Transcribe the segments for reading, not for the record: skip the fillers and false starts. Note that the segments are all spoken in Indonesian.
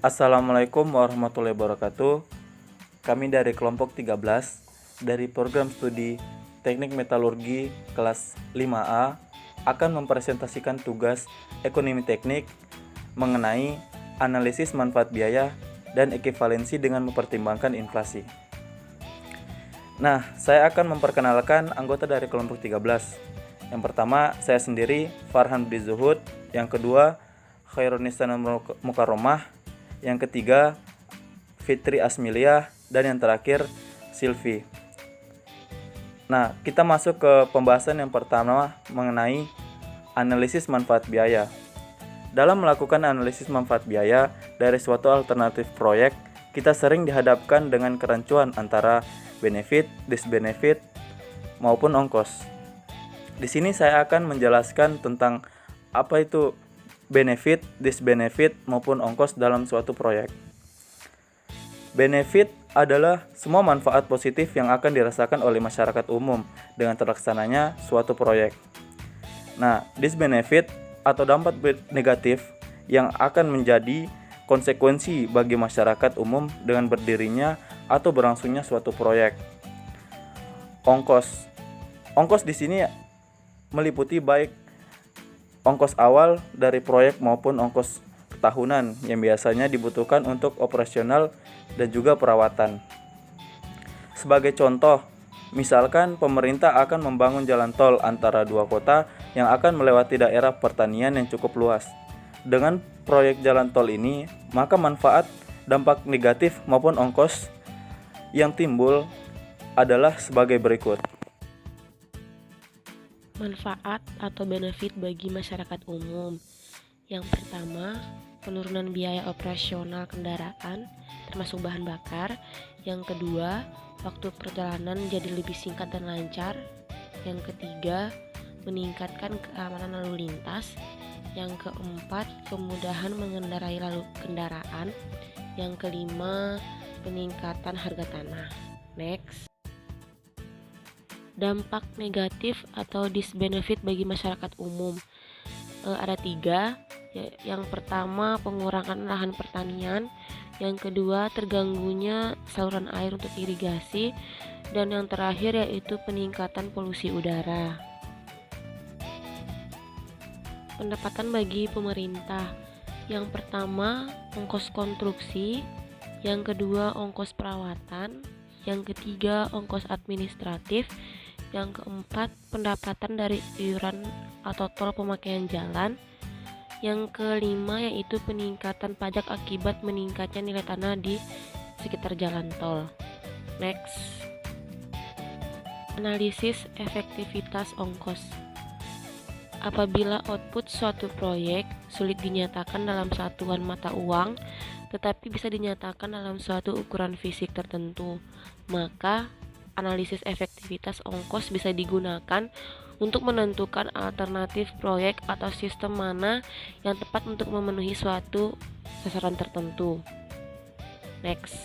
Assalamualaikum warahmatullahi wabarakatuh. Kami dari kelompok 13 dari program studi Teknik Metalurgi kelas 5A akan mempresentasikan tugas ekonomi teknik mengenai analisis manfaat biaya dan ekivalensi dengan mempertimbangkan inflasi. Nah, saya akan memperkenalkan anggota dari kelompok 13. Yang pertama, saya sendiri, Farhan Budi Zuhud. Yang kedua, Khairunnisa Mukaromah. Yang ketiga, Fitri Asmiliah. Dan yang terakhir, Silvi. Nah, kita masuk ke pembahasan yang pertama mengenai analisis manfaat biaya. Dalam melakukan analisis manfaat biaya dari suatu alternatif proyek, kita sering dihadapkan dengan kerancuan antara benefit, disbenefit, maupun ongkos. Di sini saya akan menjelaskan tentang apa itu benefit, disbenefit, maupun ongkos dalam suatu proyek. Benefit adalah semua manfaat positif yang akan dirasakan oleh masyarakat umum dengan terlaksananya suatu proyek. Nah, disbenefit atau dampak negatif yang akan menjadi konsekuensi bagi masyarakat umum dengan berdirinya atau berlangsungnya suatu proyek. Ongkos di sini meliputi baik ongkos awal dari proyek maupun ongkos tahunan yang biasanya dibutuhkan untuk operasional dan juga perawatan. Sebagai contoh, misalkan pemerintah akan membangun jalan tol antara dua kota yang akan melewati daerah pertanian yang cukup luas. Dengan proyek jalan tol ini, maka manfaat, dampak negatif maupun ongkos yang timbul adalah sebagai berikut. Manfaat atau benefit bagi masyarakat umum. Yang pertama, penurunan biaya operasional kendaraan termasuk bahan bakar. Yang kedua, waktu perjalanan jadi lebih singkat dan lancar. Yang ketiga, meningkatkan keamanan lalu lintas. Yang keempat, kemudahan mengendarai lalu kendaraan. Yang kelima, peningkatan harga tanah. Next. Dampak negatif atau disbenefit bagi masyarakat umum. Ada 3. Yang pertama, pengurangan lahan pertanian. Yang kedua, terganggunya saluran air untuk irigasi. Dan yang terakhir yaitu peningkatan polusi udara. Pendapatan bagi pemerintah. Yang pertama, ongkos konstruksi. Yang kedua, ongkos perawatan. Yang ketiga, ongkos administratif. Yang keempat, pendapatan dari iuran atau tol pemakaian jalan. Yang kelima yaitu peningkatan pajak akibat meningkatnya nilai tanah di sekitar jalan tol. Next. Analisis efektivitas ongkos. Apabila output suatu proyek sulit dinyatakan dalam satuan mata uang, tetapi bisa dinyatakan dalam suatu ukuran fisik tertentu, maka analisis efektivitas ongkos bisa digunakan untuk menentukan alternatif proyek atau sistem mana yang tepat untuk memenuhi suatu sasaran tertentu. Next.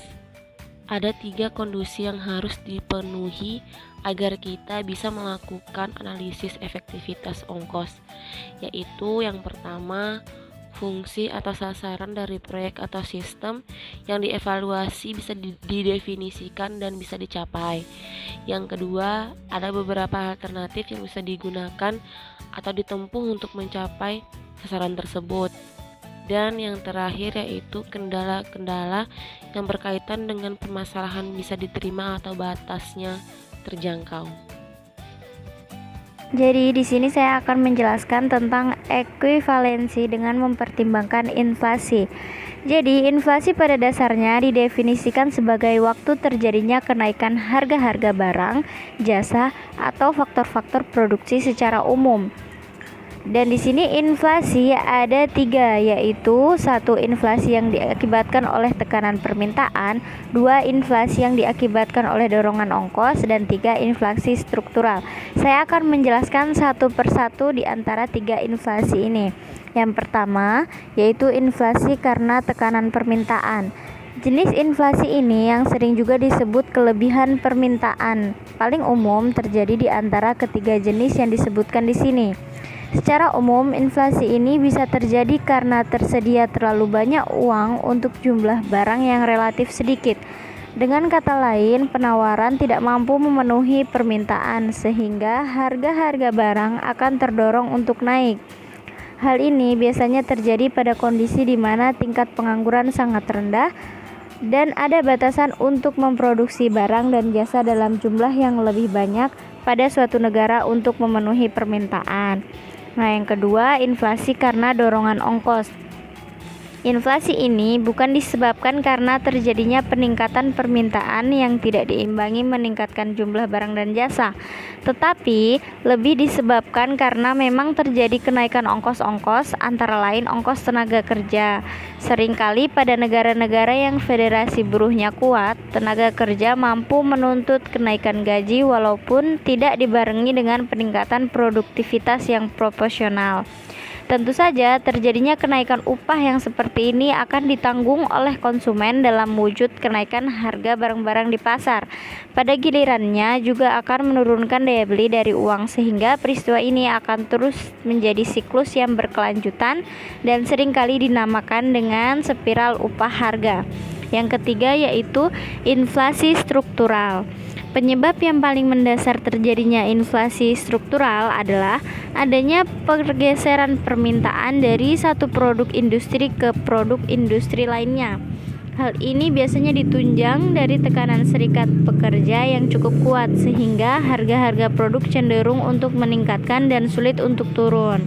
Ada 3 kondisi yang harus dipenuhi agar kita bisa melakukan analisis efektivitas ongkos, yaitu yang pertama, fungsi atau sasaran dari proyek atau sistem yang dievaluasi bisa didefinisikan dan bisa dicapai. Yang kedua, ada beberapa alternatif yang bisa digunakan atau ditempuh untuk mencapai sasaran tersebut. Dan yang terakhir yaitu kendala-kendala yang berkaitan dengan permasalahan bisa diterima atau batasnya terjangkau. Jadi di sini saya akan menjelaskan tentang ekuivalensi dengan mempertimbangkan inflasi. Jadi inflasi pada dasarnya didefinisikan sebagai waktu terjadinya kenaikan harga-harga barang, jasa, atau faktor-faktor produksi secara umum. Dan di sini inflasi ada 3, yaitu 1. Inflasi yang diakibatkan oleh tekanan permintaan, 2. Inflasi yang diakibatkan oleh dorongan ongkos, dan 3. Inflasi struktural. Saya akan menjelaskan satu persatu di antara 3 inflasi ini. Yang pertama yaitu inflasi karena tekanan permintaan. Jenis inflasi ini yang sering juga disebut kelebihan permintaan paling umum terjadi di antara ketiga jenis yang disebutkan di sini. Secara umum, inflasi ini bisa terjadi karena tersedia terlalu banyak uang untuk jumlah barang yang relatif sedikit. Dengan kata lain, penawaran tidak mampu memenuhi permintaan, sehingga harga-harga barang akan terdorong untuk naik. Hal ini biasanya terjadi pada kondisi di mana tingkat pengangguran sangat rendah dan ada batasan untuk memproduksi barang dan jasa dalam jumlah yang lebih banyak pada suatu negara untuk memenuhi permintaan. Nah, yang kedua, inflasi karena dorongan ongkos. Inflasi ini bukan disebabkan karena terjadinya peningkatan permintaan yang tidak diimbangi meningkatkan jumlah barang dan jasa, tetapi lebih disebabkan karena memang terjadi kenaikan ongkos-ongkos, antara lain ongkos tenaga kerja. Seringkali pada negara-negara yang federasi buruhnya kuat, tenaga kerja mampu menuntut kenaikan gaji walaupun tidak dibarengi dengan peningkatan produktivitas yang proporsional. Tentu saja, terjadinya kenaikan upah yang seperti ini akan ditanggung oleh konsumen dalam wujud kenaikan harga barang-barang di pasar. Pada gilirannya juga akan menurunkan daya beli dari uang, sehingga peristiwa ini akan terus menjadi siklus yang berkelanjutan dan seringkali dinamakan dengan spiral upah harga. Yang ketiga yaitu inflasi struktural. Penyebab yang paling mendasar terjadinya inflasi struktural adalah adanya pergeseran permintaan dari satu produk industri ke produk industri lainnya. Hal ini biasanya ditunjang dari tekanan serikat pekerja yang cukup kuat, sehingga harga-harga produk cenderung untuk meningkatkan dan sulit untuk turun.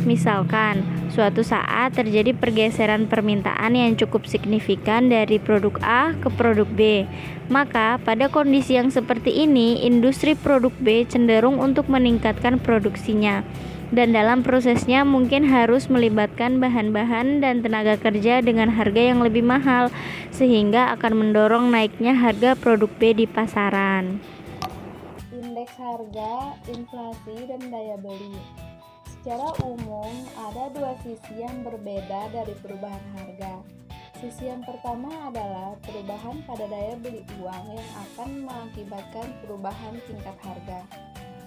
Misalkan, suatu saat terjadi pergeseran permintaan yang cukup signifikan dari produk A ke produk B. Maka, pada kondisi yang seperti ini, industri produk B cenderung untuk meningkatkan produksinya. Dan dalam prosesnya mungkin harus melibatkan bahan-bahan dan tenaga kerja dengan harga yang lebih mahal, sehingga akan mendorong naiknya harga produk B di pasaran. Indeks harga, inflasi, dan daya beli. Secara umum, ada dua sisi yang berbeda dari perubahan harga. Sisi yang pertama adalah perubahan pada daya beli uang yang akan mengakibatkan perubahan tingkat harga.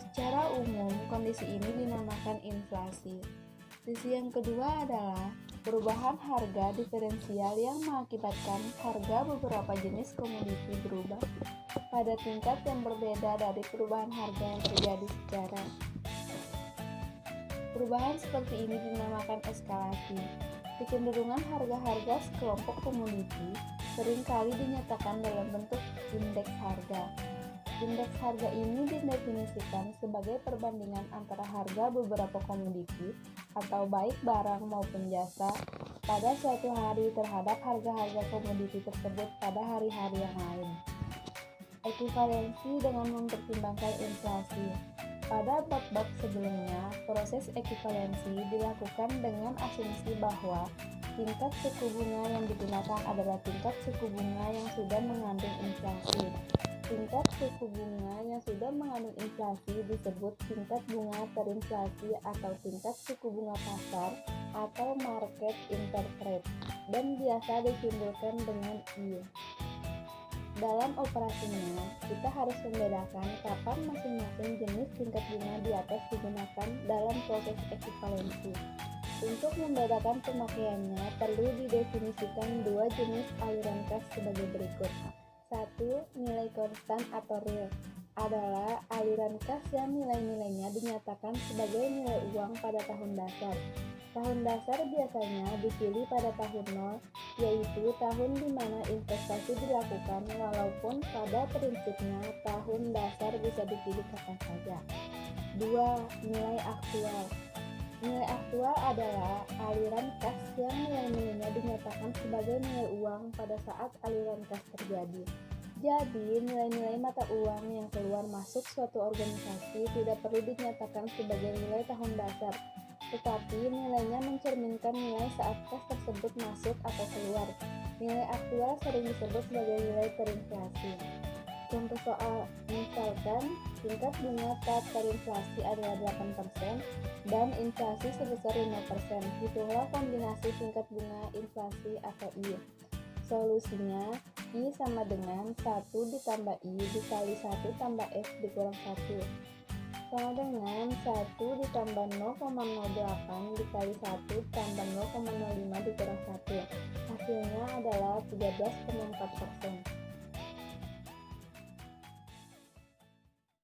Secara umum, kondisi ini dinamakan inflasi. Sisi yang kedua adalah perubahan harga diferensial yang mengakibatkan harga beberapa jenis komoditi berubah pada tingkat yang berbeda dari perubahan harga yang terjadi secara. Perubahan seperti ini dinamakan eskalasi. Kecenderungan harga-harga sekelompok komoditi seringkali dinyatakan dalam bentuk indeks harga. Indeks harga ini didefinisikan sebagai perbandingan antara harga beberapa komoditi atau baik barang maupun jasa pada suatu hari terhadap harga-harga komoditi tersebut pada hari-hari yang lain. Ekuivalensi dengan mempertimbangkan inflasi. Pada bab-bab sebelumnya, proses ekuivalensi dilakukan dengan asumsi bahwa tingkat suku bunga yang digunakan adalah tingkat suku bunga yang sudah mengandung inflasi. Tingkat suku bunga yang sudah mengandung inflasi disebut tingkat bunga terinflasi atau tingkat suku bunga pasar atau market interest rate dan biasa disimbolkan dengan I. Dalam operasinya, kita harus membedakan kapan masing-masing jenis tingkat bunga di atas digunakan dalam proses ekuivalensi. Untuk membedakan pemakaiannya, perlu didefinisikan dua jenis aliran kas sebagai berikut. 1. Nilai konstan atau real adalah aliran kas yang nilai-nilainya dinyatakan sebagai nilai uang pada tahun dasar. Tahun dasar biasanya dipilih pada tahun 0, yaitu tahun di mana investasi dilakukan, walaupun pada prinsipnya tahun dasar bisa dipilih kapan saja. 2. Nilai aktual. Nilai aktual adalah aliran kas yang nilai-nilainya dinyatakan sebagai nilai uang pada saat aliran kas terjadi. Jadi, nilai-nilai mata uang yang keluar masuk suatu organisasi tidak perlu dinyatakan sebagai nilai tahun dasar, tetapi nilainya mencerminkan nilai saat kas tersebut masuk atau keluar. Nilai aktual sering disebut sebagai nilai terinflasi. Contoh soal, misalkan tingkat bunga saat terinflasi adalah 8% dan inflasi sebesar 5%. Hitunglah kombinasi tingkat bunga inflasi atau I. Solusinya, I sama dengan 1 ditambah I dikali 1 tambah F dikurang 1. sama dengan 1 ditambah 0,08 dikali 1 tambah 0,05 dikurang 1. Hasilnya adalah 13,4%.